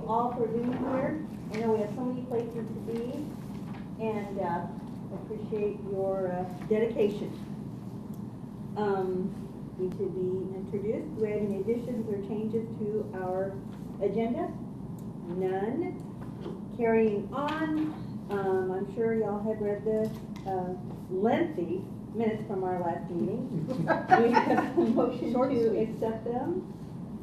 all for being here. I know we have so many places to be, and appreciate your dedication. Need to be introduced. Do we have any additions or changes to our agenda? None. Carrying on, I'm sure y'all have read the lengthy minutes from our last meeting. We have a motion to accept them.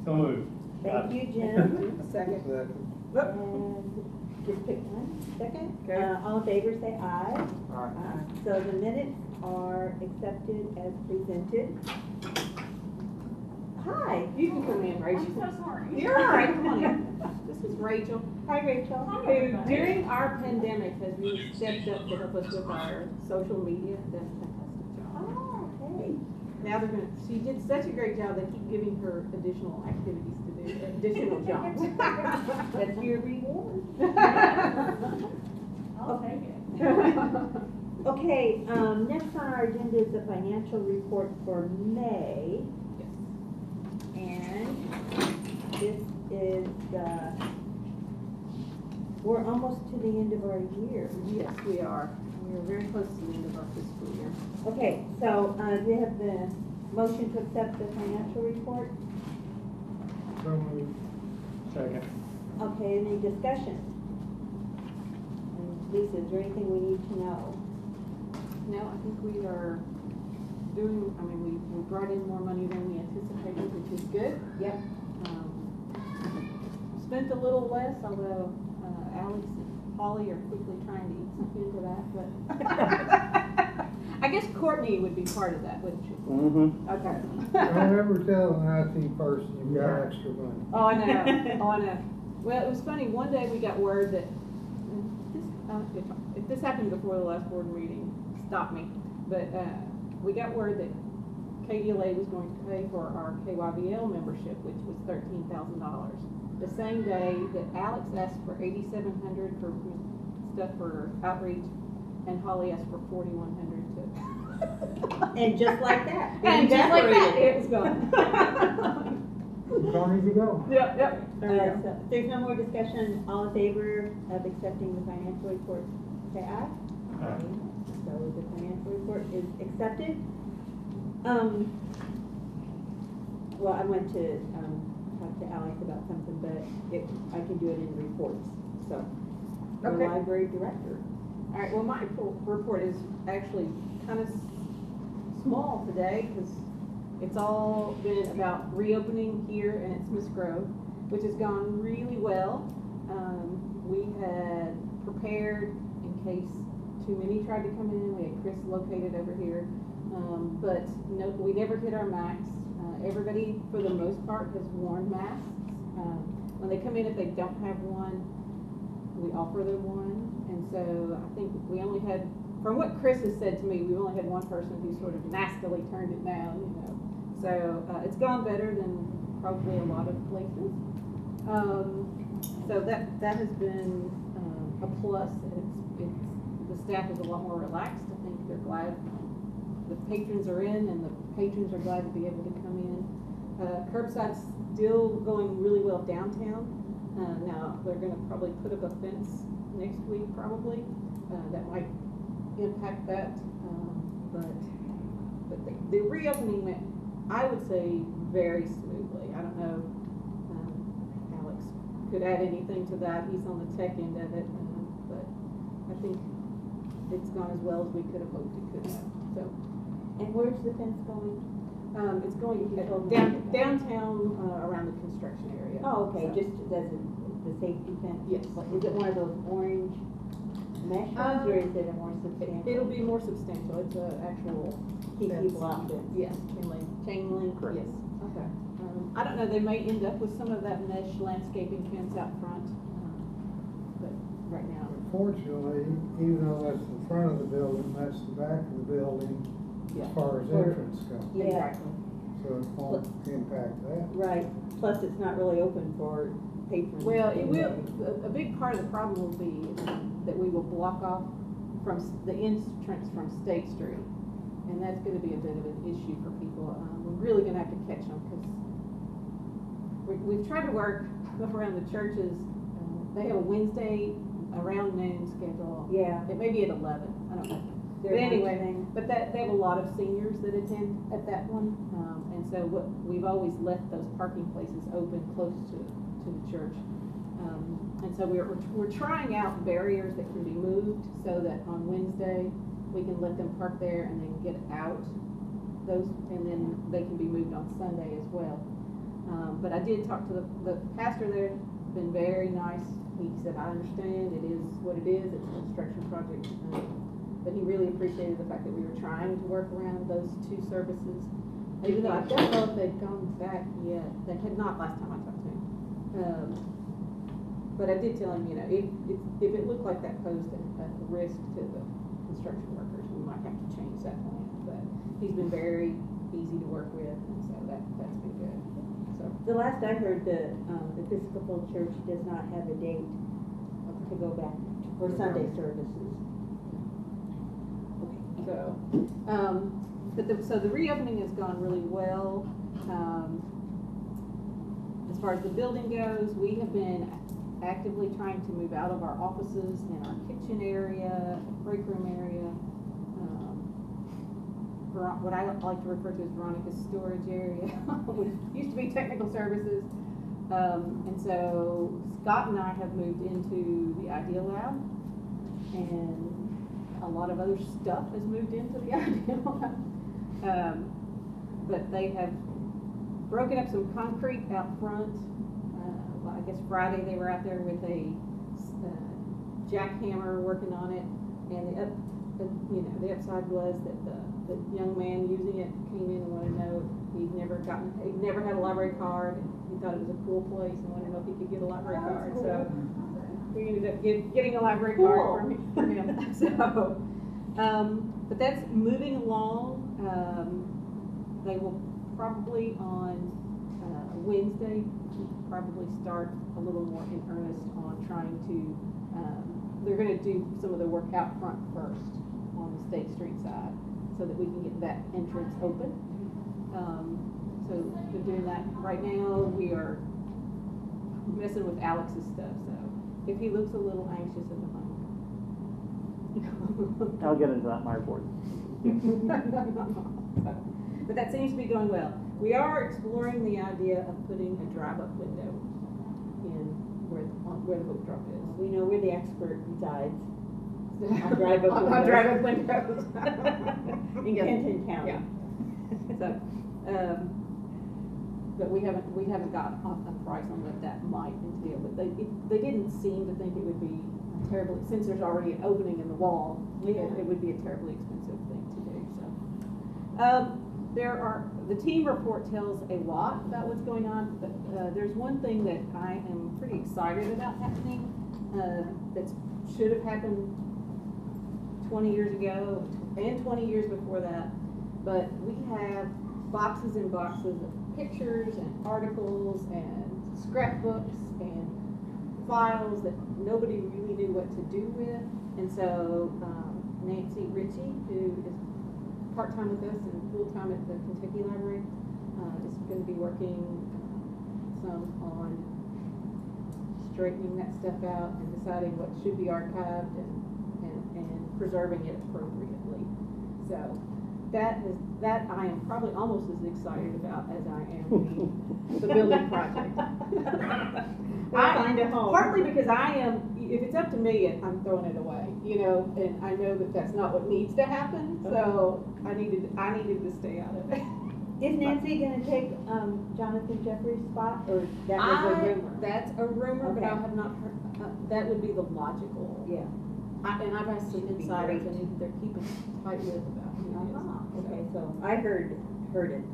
So moved. Thank you, Jim. Second. And just pick one. Second. Okay. All in favor, say aye. Aye. So the minutes are accepted as presented. Hi. You can come in, Rachel. I'm so sorry. You're all right, come on in. This is Rachel, Hi, Rachel. who during our pandemic has really stepped up to help us with our social media. Done a fantastic job. Oh, okay. Now they're gonna, she did such a great job, they keep giving her additional activities to do, additional jobs. That's your reward. I'll take it. Okay, next on our agenda is the financial report for May. And this is, we're almost to the end of our year. Yes, we are. We are very close to the end of our fiscal year. Okay, so, do we have the motion to accept the financial report? So moved. Second. Okay, any discussion? And Lisa, is there anything we need to know? No, I think we are doing, I mean, we brought in more money than we anticipated, which is good. Yep. Spent a little less, although Alex and Holly are quickly trying to eat something into that, but I guess Courtney would be part of that, wouldn't she? Mm-hmm. Okay. Don't ever tell an IT person you've got extra money. Oh, I know, oh, I know. Well, it was funny, one day we got word that, if this happened before the last board meeting, stop me, but we got word that KDLA was going to pay for our KYVL membership, which was $13,000. The same day that Alex asked for $8,700 for stuff for outreach, and Holly asked for $4,100 too. And just like that. it And just like that, evaporated. it was gone. Don't need to go. Yep, yep. There we go. So, if there's no more discussion, all in favor of accepting the financial report, say aye. Aye. So the financial report is accepted. Well, I went to, talk to Alex about something, but I can do it in reports, so. The Okay. library director. All right, well, my report is actually kind of small today, because it's all been about reopening here, and it's Smiths Grove, which has gone really well. We had prepared in case too many tried to come in. We had Chris located over here, but no, we never hit our max. Everybody, for the most part, has worn masks. When they come in, if they don't have one, we offer them one. And so I think we only had, from what Chris has said to me, we only had one person who sort of nastily turned it down, you know. So it's gone better than probably a lot of places. So that has been a plus. The staff is a lot more relaxed. I think they're glad the patrons are in, and the patrons are glad to be able to come in. Curbside's still going really well downtown. Now they're going to probably put up a fence next week, probably. That might impact that. But the reopening went, I would say, very smoothly. I don't know. Alex could add anything to that. He's on the tech end of it, but I think it's gone as well as we could have hoped it could have. So, And where's the fence going? it's going downtown around the construction area. Oh, okay, So- just as the safety fence? Yes. Like, is it one of those orange mesh ones, or is it a more substantial? It'll be more substantial. It's an actual Keep fence. people out there. Yes, chain link. Chain link? Correct. Yes. Okay. I don't know. They may end up with some of that mesh landscaping fence out front, but right now. Fortunately, even though that's the front of the building, that's the back of the building Yeah. as far as entrance go. Yeah. Exactly. So it won't impact that. Right, plus it's not really open for patrons. Well, it will. A big part of the problem will be that we will block off from the entrance from State Street, and that's going to be a bit of an issue for people. We're really going to have to catch them, because we've tried to work around the churches they have a Wednesday around noon schedule. Yeah. It may be at 11, I don't know. Their But anyway, lunch thing. but they have a lot of seniors that attend at that one. And so we've always left those parking places open close to the church. And so we're trying out barriers that can be moved so that on Wednesday, we can let them park there and then get out those, and then they can be moved on Sunday as well. But I did talk to the pastor there, been very nice. He said, I understand, it is what it is, it's a construction project. But he really appreciated the fact that we were trying to work around those two services. Even though I don't know if they've gone back yet, they had not last time I talked to him. But I did tell him, you know, if it looked like that posed a risk to the construction workers, we might have to change that plan. But he's been very easy to work with, and so that's been good. So The last I heard, the Episcopal Church does not have a date to go back for Sunday services. So, so the reopening has gone really well. As far as the building goes, we have been actively trying to move out of our offices and our kitchen area, break room area. What I like to refer to as Veronica's storage area, which used to be technical services. And so Scott and I have moved into the Idea Lab, and a lot of other stuff has moved into the Idea Lab. But they have broken up some concrete out front. Well, I guess Friday they were out there with a jackhammer working on it, and the upside was that the young man using it came in and wanted to know if he'd never had a library card. He thought it was a cool place and wanted to know if he could get a library card. cool. So we ended up getting a library card from him. So, but that's moving along. They will probably on Wednesday probably start a little more in earnest on trying to. They're going to do some of the work out front first on the State Street side, so that we can get that entrance open. So they're doing that right now. We are messing with Alex's stuff, so if he looks a little anxious at the moment. I'll get into that in my report. But that seems to be going well. We are exploring the idea of putting a drive-up window in where the book drop is. We know where the expert resides. On drive-up On windows. drive-up windows. In Kenton County. Yeah. So, but we haven't got a price on what that might entail, but they didn't seem to think it would be terribly, since there's already an opening in the wall, it would be a terribly expensive thing to do, so. The team report tells a lot about what's going on, but, there's one thing that I am pretty excited about happening, that should have happened 20 years ago and 20 years before that, but we have boxes and boxes of pictures and articles and scrapbooks and files that nobody really knew what to do with. And so Nancy Ritchie, who is part-time with us and full-time at the Kentucky Library, is going to be working some on straightening that stuff out and deciding what should be archived and preserving it appropriately. So that I am probably almost as excited about as I am the building project. Find a home. Partly because if it's up to me, I'm throwing it away, and I know that that's not what needs to happen, so I needed to stay out of it. Is Nancy gonna take, Jonathan Jeffrey's spot, or that was a rumor? That's a rumor, but I Okay. have not heard, that would be the logical. Yeah. And I've asked some Should be insiders, great. and they're keeping tight-lipped about who it is. Okay, so I heard it,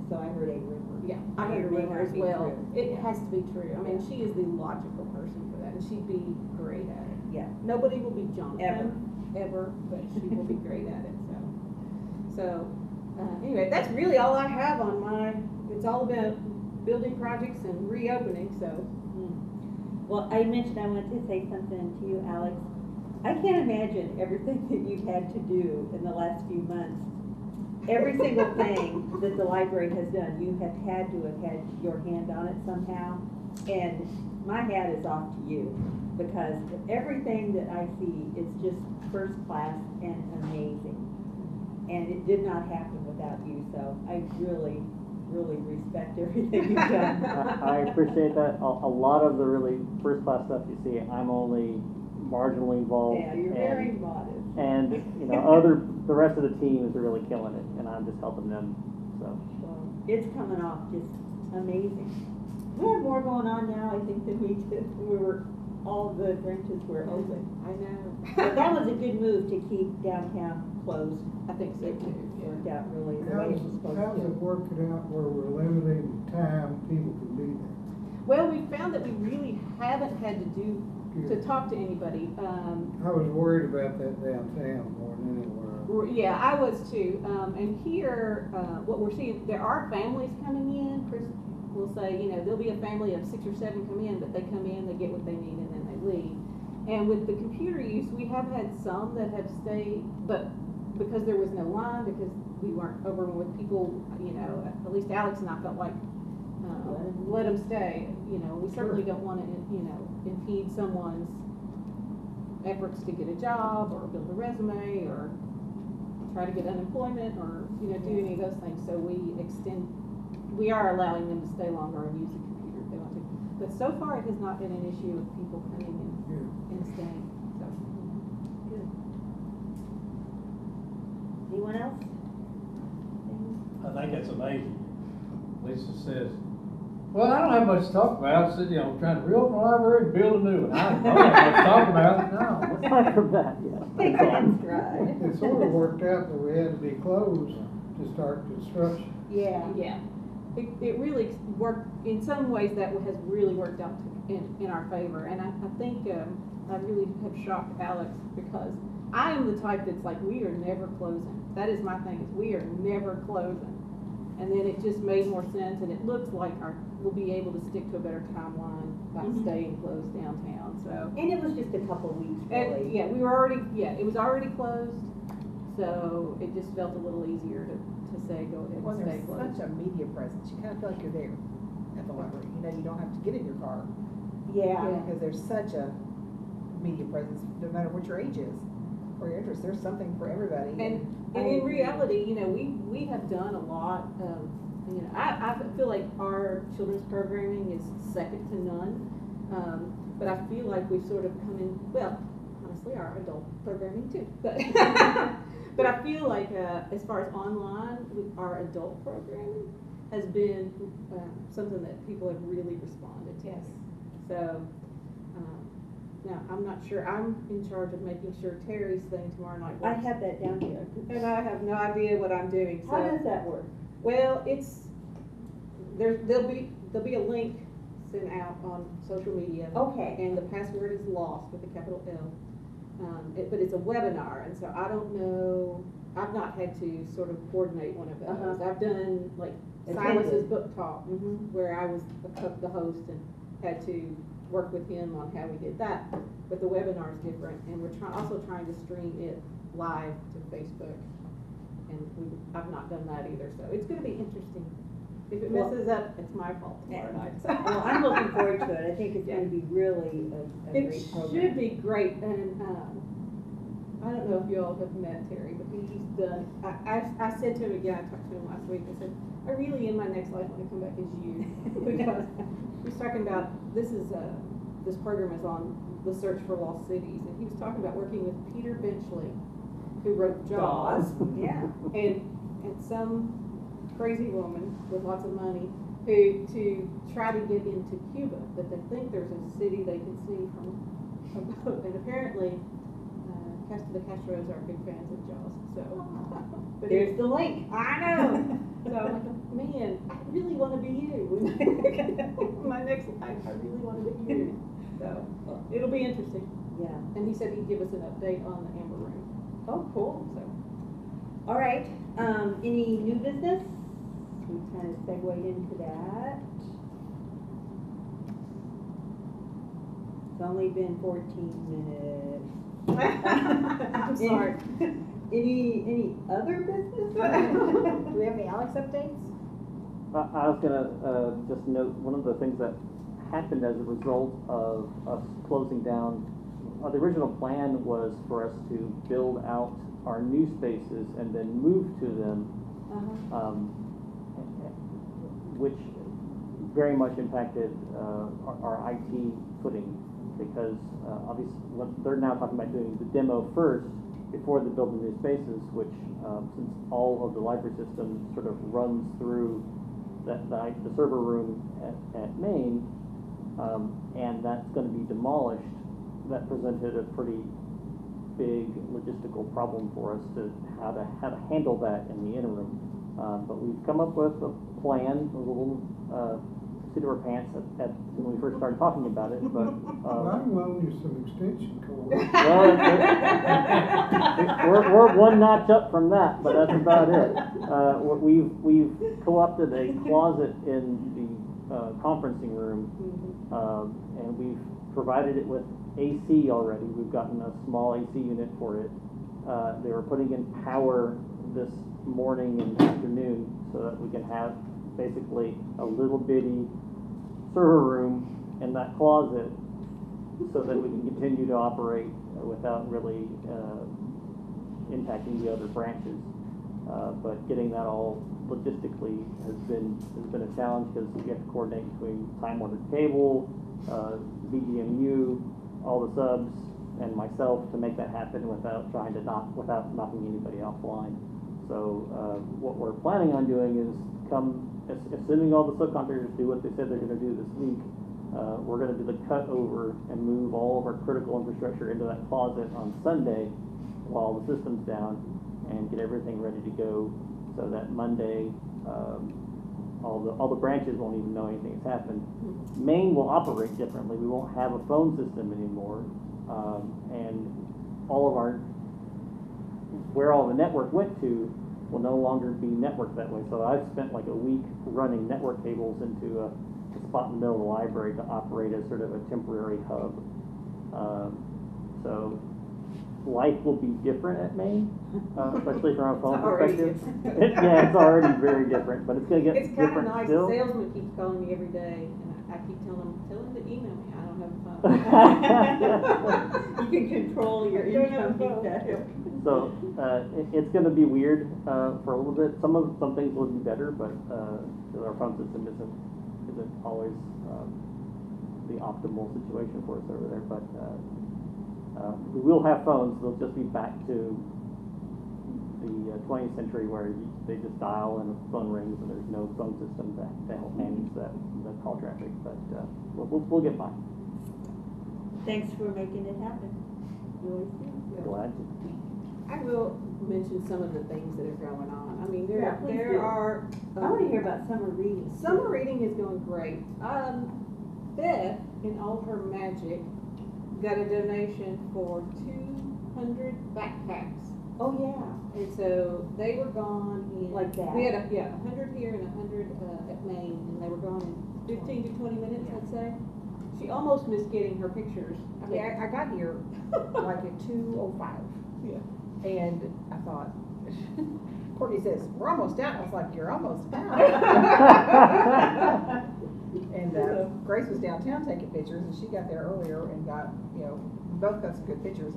so I heard a rumor. Yeah, I heard a It may rumor not as be well. true. It Yeah. has to be true. I mean, Yeah. she is the logical person for that, and she'd be great at it. Yeah. Nobody will be Jonathan, ever, but she will be great at it, so. Anyway, that's really all I have on it's all about building projects and reopening, so. Well, I mentioned I wanted to say something to you, Alex. I can't imagine everything that you've had to do in the last few months. Every single thing that the library has done, you have had to have had your hand on it somehow. And my hat is off to you, because everything that I see is just first class and amazing. And it did not happen without you, so I really, really respect everything you've done. I appreciate that. A lot of the really first-class stuff you see, I'm only marginally involved. Yeah, you're very modest. And, the rest of the team is really killing it, and I'm just helping them, so. It's coming off just amazing. We have more going on now, I think, than we did when all the branches were open. I know. But that was a good move to keep downtown closed. I think so It too. worked out really the way it was supposed How's it to. working out where we're limiting the time people can be there? Well, we found that we really haven't had to talk to anybody. I was worried about that downtown more than anywhere. Yeah, I was too. And here, what we're seeing, there are families coming in. Chris will say, there'll be a family of 6 or 7 come in, but they come in, they get what they need, and then they leave. And with the computer use, we have had some that have stayed, but because there was no line, because we weren't overrun with people, at least Alex and I felt like, let them stay. We certainly don't want to, impede someone's efforts to get a job or build a resume or try to get unemployment or, do any of those things. So we are allowing them to stay longer and use the computer if they want to. But so far, it has not been an issue of people coming in and staying, so. Good. Anyone else? I think that's amazing. Lisa says, well, I don't have much to talk about. I said, trying to reopen the library and build a new one. I don't have much to talk about, no. Aside from that, yeah. Take that in stride. It sort of worked out that we had to be closed to start construction. Yeah. Yeah, it really worked, in some ways that has really worked out in our favor. And I think I really have shocked Alex because I am the type that's like, we are never closing. That is my thing, is we are never closing. And then it just made more sense, and it looks like we'll be able to stick to a better timeline by Mhm. staying closed downtown, so. And it was just a couple weeks, And, really. yeah, it was already closed, so it just felt a little easier to say, go ahead Well, and stay there's closed. such a media presence, you kind of feel like you're there at the library, you don't have to get in your car, Yeah. because there's such a media presence, no matter what your age is, or your interest, there's something for everybody. And in reality, we have done a lot of, I feel like our children's programming is second to none. But I feel like we've sort of come in, well, honestly, our adult programming too. But, but I feel like, as far as online, our adult programming has been, something that people have really responded to. Yes. So, now, I'm not sure, I'm in charge of making sure Terry's thing tomorrow night I works. have that down here. And I have no idea what I'm doing, so. How does that work? Well, there'll be a link sent out on social media. Okay. And the password is lost with a capital L. But it's a webinar, and so I don't know, I've not had to sort of coordinate one of those. Uh-huh. I've done like Attended. Silas's book talk, Mhm. where I was the host and had to work with him on how we did that. But the webinar is different, and we're also trying to stream it live to Facebook. And I've not done that either, so it's gonna be interesting. If it Well- messes up, it's my fault tomorrow night. Well, I'm looking forward to it. I think it's going to be really a It great program. should be great, and, I don't know if you all have met Terry, but he's done, I said to him again, I talked to him last week, I said, I really in my next life want to come back as you, because he's talking about, this program is on the search for lost cities, and he was talking about working with Peter Benchley, who wrote Jaws. Yeah. And some crazy woman with lots of money to try to get into Cuba, but they think there's a city they can see from a boat, and apparently, the Castros are big fans of Jaws, so. But There's the link. I know, so I'm like, man, I really wanna be you. My next life, I really wanna be you, so, it'll be interesting. Yeah. And he said he'd give us an update on the Amber Room, Oh, cool. so. All right. Any new business? We kind of segued into that. It's only been 14 minutes. I'm sorry. Any other business? Do we have any Alex updates? I was gonna, just note, one of the things that happened as a result of us closing down. The original plan was for us to build out our new spaces and then move to them, which very much impacted our IT footing, because obviously they're now talking about doing the demo first before they build the new spaces, which since all of the library system sort of runs through the server room at Maine, and that's going to be demolished, that presented a pretty big logistical problem for us to how to handle that in the interim. But we've come up with a plan, a little seat of our pants when we first started talking about it, but Well, I can loan you some extension cords. well, we're one notch up from that, but that's about it. We've co-opted a closet in the conferencing room, and we've provided it with AC already. We've gotten a small AC unit for it. They were putting in power this morning and afternoon so that we can have basically a little bitty server room in that closet so that we can continue to operate without really impacting the other branches. But getting that all logistically has been a challenge, because you have to coordinate between Time Warner Cable, VGMU, all the subs, and myself to make that happen without without knocking anybody offline. So what we're planning on doing is assuming all the subcontractors do what they said they're going to do this week, we're going to do the cut over and move all of our critical infrastructure into that closet on Sunday while the system's down, and get everything ready to go so that Monday all the branches won't even know anything has happened. Maine will operate differently. We won't have a phone system anymore, and all of where all the network went to will no longer be networked that way. So I've spent like a week running network cables into a spot in the middle of the library to operate as sort of a temporary hub. So life will be different at Maine, especially from a phone perspective. It's already very different, but it's going to get It's kind of different nice, still. the salesman keeps calling me every day, and I keep tell him to email me, I don't have a phone. You can control your incoming data. So it's going to be weird for a little bit. Some things will be better, but our phone system isn't always the optimal situation for us over there. But we will have phones. They'll just be back to the 20th century where they just dial and the phone rings and there's no phone system to help manage the call traffic. But we'll get by. Thanks for making it happen. You always do. Glad to. I will mention some of the things that are going on. I mean, Yeah, please do. there are. I want to hear about summer reading. Summer reading is going great. Beth, in all her magic, got a donation for 200 backpacks. Oh, yeah. And so they were gone in. Like that? We had 100 here and 100 at Maine, and they were gone in 15 to 20 minutes, I'd say. She almost missed getting her pictures. I mean, I got here like at 2:05. Yeah. And I thought, Courtney says, we're almost out. I was like, you're almost out. And Grace was downtown taking pictures, and she got there earlier and got, we both got some good pictures.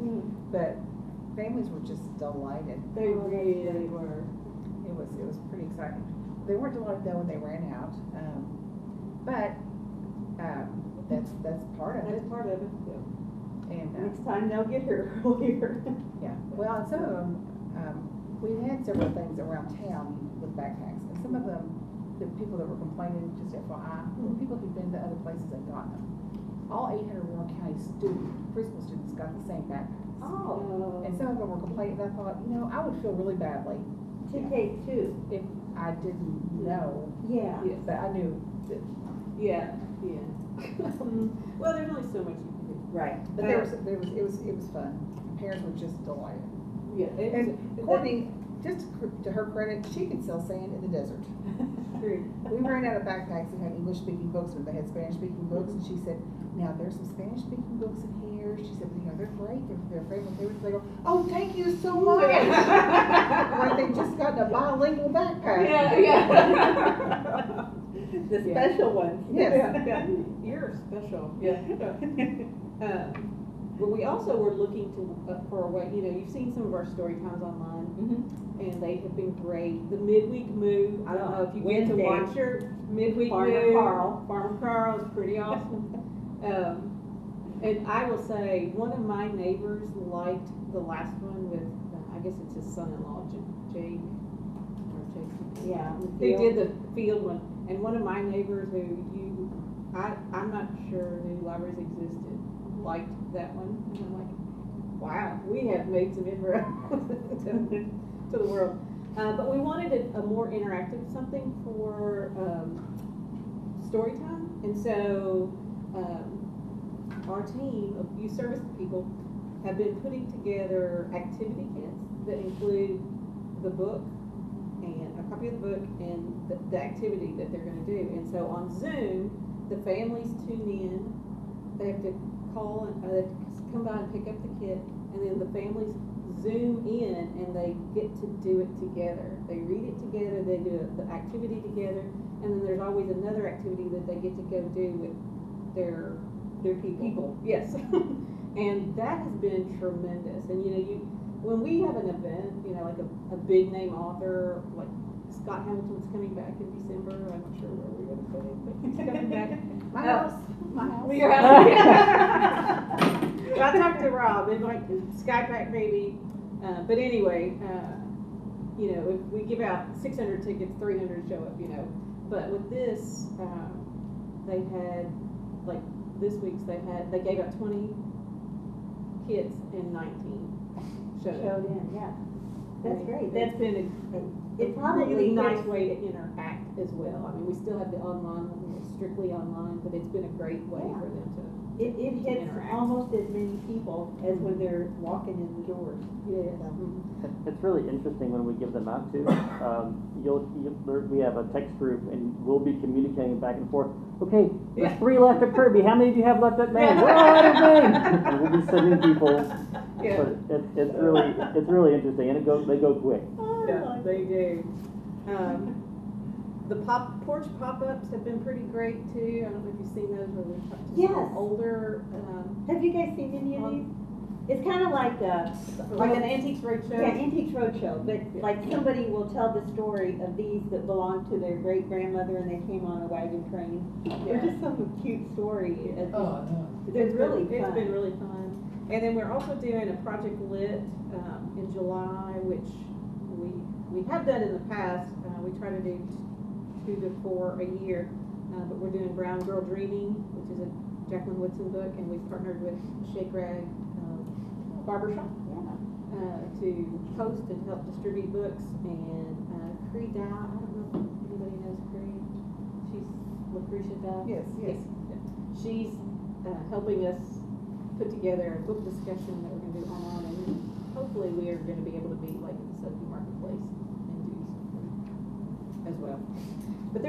But families were just delighted. They really were. It was pretty exciting. They weren't delighted though when they ran out. But that's part of it. That's part of it. Yeah. And Next time they'll get here earlier. yeah, well, and some of them, we had several things around town with backpacks, and some of them, the people that were complaining, just FYI, were people who'd been to other places and gotten them. All 800 Warren County preschool students got the same backpacks. Oh. And some of them were complaining, and I thought, I would feel really badly To take two. if I didn't know, Yeah. Yes. but I knew that. Yeah. Well, there's only so much you can do. Right. But it was fun. Parents were just delighted. Yeah. And Courtney, just to her credit, she can sell sand in the desert. True. We ran out of backpacks that had English-speaking books, but they had Spanish-speaking books, and she said, now there's some Spanish-speaking books in here. She said, they're great, they're favorite favorites. They go, oh, thank you so much. Like they just gotten a bilingual backpack. Yeah. The Yeah. special ones. Yeah, you're special, yeah. But we also were looking for a way, you know, you've seen some of our story times online, Mhm. and they have been great. The midweek move, I don't know if you get to Wednesday. watch your midweek Farmer move. Carl. Farmer Carl is pretty awesome. And I will say, one of my neighbors liked the last one with, I guess it's his son-in-law, Jake, or Jason. Yeah. They did the field one, and one of my neighbors who I'm not sure knew libraries existed, liked that one, and I'm like, wow, we have made some inroads to the world. But we wanted a more interactive something for story time, and so our team of youth service people have been putting together activity kits that include the book and a copy of the book and the activity that they're going to do. And so on Zoom, the families tune in. They have to call and they have to come by and pick up the kit, and then the families Zoom in and they get to do it together. They read it together. They do the activity together, and then there's always another activity that they get to go do with their people. Yes. And that has been tremendous. And you know, when we have an event, you know, like a big name author, like Scott Hamilton's coming back in December. I'm not sure where we're gonna put him, but he's coming back. My house, my house. Your house. I talked to Rob, and like Skypack maybe, but anyway, you know, if we give out 600 tickets, 300 show up, you know. But with this, they had, like this week's, they gave out 20 kits and 19 showed up. in, yeah. That's great. That's been It a probably really nice hits- way to interact as well. I mean, we still have the online, strictly online, but it's been a great way Yeah. for them to. It hits interact. almost as many people as when they're walking in the doors. Yes. It's really interesting when we give them out too. We have a text group and we'll be communicating back and forth. Okay, there's Yeah. 3 left at Kirby. How many do you have left at Maine? We're all out of Maine. And we'll be sending people. Yeah. But it's really interesting, and they go quick. Yeah, they do. The porch pop-ups have been pretty great too. I don't know if you've seen those where we've talked to Yes. some older, Have you guys seen any of these? It's kind of like like an antiques roadshow. Yeah, Antiques Roadshow, but like somebody will tell the story of these that belonged to their great grandmother and they came on a wagon train. Or Yeah. just some cute story. Oh, no. It's really fun. It's been really fun. And then we're also doing a Project Lit in July, which we have done in the past. We try to do 2 to 4 a year, but we're doing Brown Girl Dreaming, which is a Jacqueline Woodson book, and we've partnered with Shake Rag Barbershop to post and help distribute books. And Cree Dow, I don't know if anybody knows Cree. She's Lucretia Dow. Yes, yes. She's helping us put together a book discussion that we're going to do online, and hopefully we are going to be able to be like at the Sophie Marketplace and do something as well. But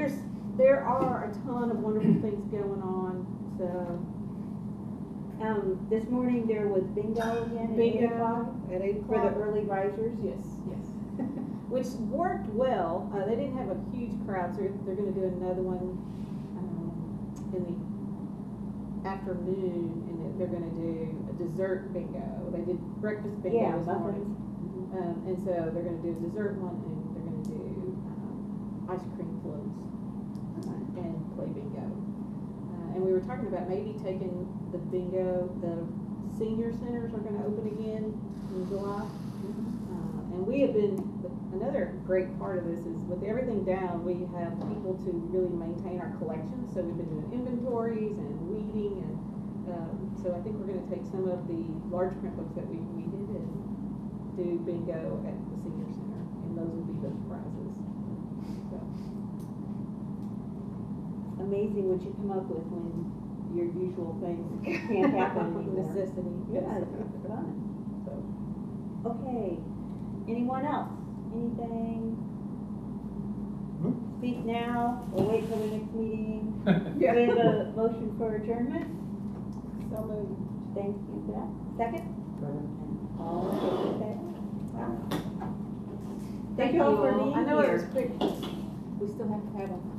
there are a ton of wonderful things going on. So This morning there was bingo again at 8 o'clock at 8 for o'clock. the early risers. Yes, which worked well. They didn't have a huge crowd, so they're going to do another one in the afternoon, and they're going to do a dessert bingo. They did breakfast bingo Yeah, this morning, muffins. and so they're going to do a dessert one, and they're going to do ice cream floats and play bingo. And we were talking about maybe taking the bingo. The senior centers are going to open again in July. And we have been, another great part of this is with everything down, we have people to really maintain our collections. So we've been doing inventories and weeding, and so I think we're going to take some of the large print books that we weeded and do bingo at the senior center, and those will be the prizes. So. Amazing what you come up with when your usual things can't happen anymore. Necessity. Yeah, it's fun. Okay, anyone else? Anything? Speak now or wait till the next meeting? Yeah. We have a motion for adjournment. So moved. Thank you for that. Second? All in favor, say aye. Wow. Thank you all for being I know it was here. quick. We still have to have them.